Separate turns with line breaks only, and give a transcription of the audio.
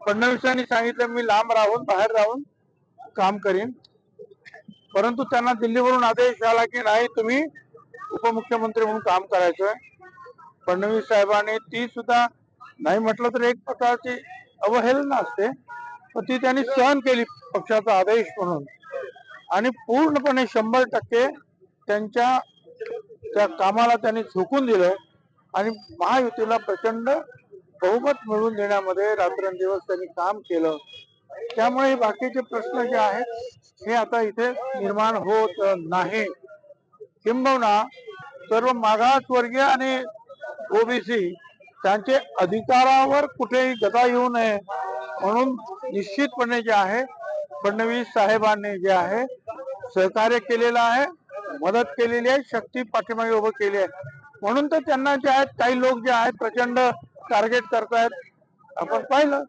फडणवीसांनी सांगितलं मी लांब राहून बाहेर राहून काम करीन, परंतु त्यांना दिल्लीवरून आदेश आला की नाही तुम्ही उपमुख्यमंत्री म्हणून काम करायचंय. फडणवीस साहेबांनी ती सुद्धा नाही म्हटलं तर एक प्रकारची अवहेलना असते, पण ती त्यांनी सहन केली पक्षाचा आदेश म्हणून आणि पूर्णपणे 100% त्यांच्या त्या कामाला त्यांनी झुकून दिलं आणि महायुतीला प्रचंड बहुमत मिळवून देण्यामध्ये रात्रंदिवस त्यांनी काम केलं. त्यामुळे बाकीचे प्रश्न जे आहेत हे आता इथे निर्माण होत नाही. किंबहुना सर्व मागासवर्गीय आणि ओबीसी त्यांचे अधिकारावर कुठेही गदा येऊ नये म्हणून निश्चितपणे जे आहे फडणवीस साहेबांनी जे आहे सहकार्य केलेलं आहे, मदत केलेली आहे, शक्ती पाठीमागे उभं केली आहे. म्हणून तर त्यांना जे आहेत काही लोक जे आहेत प्रचंड टार्गेट करतायत. आपण पाहिलं